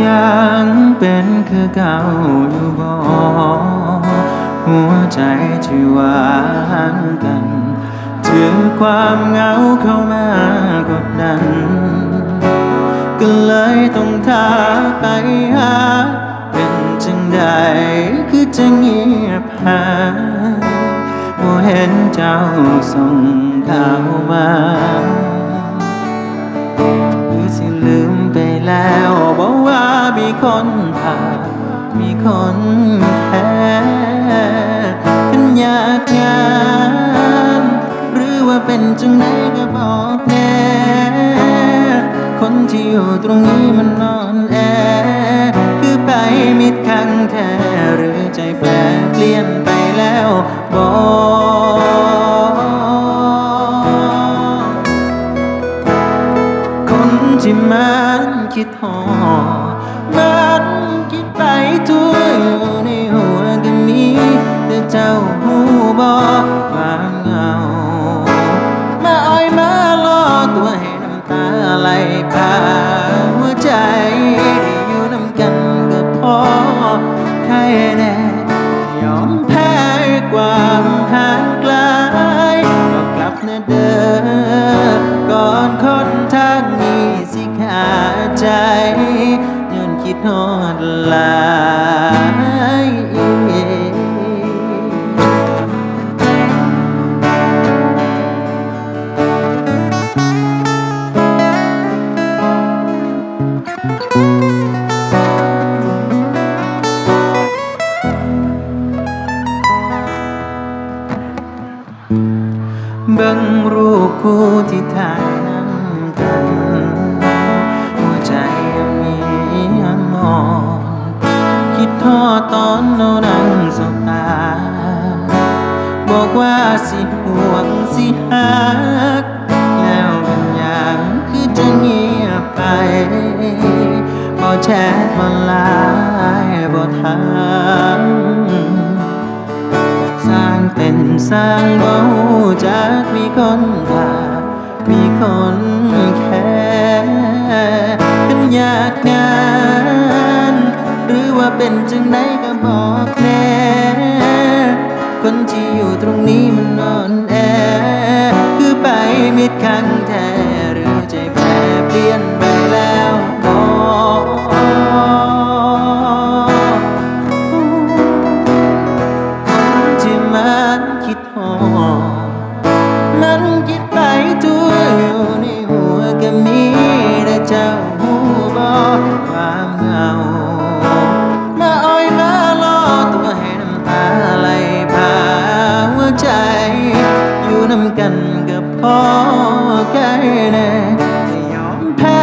ยังเป็นคือเก่าอยู่บ่หัวใจที่หวานกันถือความเหงาเข้ามากดดันก็เลยต้องท้าไปหาเป็นจังใดคือจะเงียบหายบ่เห็นเจ้าส่งข่าวมาหรือสิลืมไปแล้วบอกว่ามีคนผ่านมีคนแค่ขันอยากงานหรือว่าเป็นจังไหนก็บอกแน่คนที่อยู่ตรงนี้มันนอนแอคือไปมิดคังแท้หรือใจแปรเปลี่ยนไปแล้วบอกคนที่มันคิดหอมันคิดไปทั่วอยู่ในหัวก็มีแต่เจ้าหูบอกความเหงามาอ้อยมาล่อตัวให้น้ำตาไหลพาหัวใจได้อยู่น้ำกันก็พอใครแน่ยอมแพ้ความห่างไกลก็กลับนะเด้อก่อนคนทางนี้สิขาดใจย้อนคิดฮอดหลายเบิ่งรูปคู่ที่ถ่ายนำกันหัวใจยังมีมองคิดทอดตอนเรานั่งสบตาบอกว่าสิห่วงสิหักแล้วเป็นอย่างคือจะเงียบไปบ่แชทบ่ไลน์บ่ถามสร้างเป็นสร้างบ่รู้จักมีคนผ่ามีคนแค่ขันอยากงานหรือว่าเป็นจังไหนก็บอกแน่คนที่อยู่ตรงนี้มันนอนแอคือไปมิดคังแท้หรือใจแปรเปลี่ยนไปแล้วบอกที่มันคิดหอมันคิดไปทั่วอยู่ในหัวก็มีแต่เจ้าหูบอกความเหงามาอ้อยมาล่อตัวให้น้ำตาไหลพาหัวใจอยู่น้ำกันก็พอแค่แน่ไม่ยอมแพ้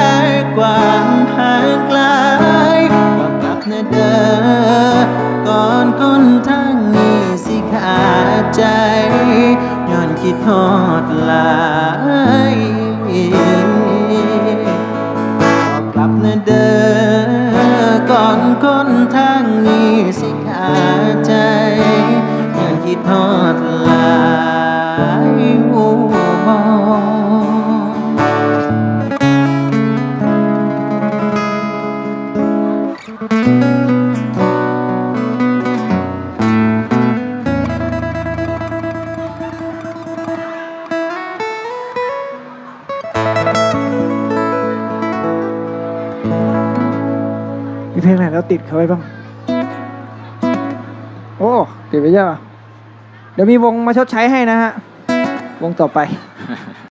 ความห่างไกลบอกกลับนะเด้อก่อนคนทางนี้สิขาดใจย้อนคิดฮอดหลายบอกกลับนะเด้อก่อนคนทางนี้สิขาดใจย้อนคิดฮอดหลายมีเพลงไหนแล้วติดเขาไว้บ้างโอ้ติดไปเยอะเดี๋ยวมีวงมาชดใช้ให้นะฮะวงต่อไป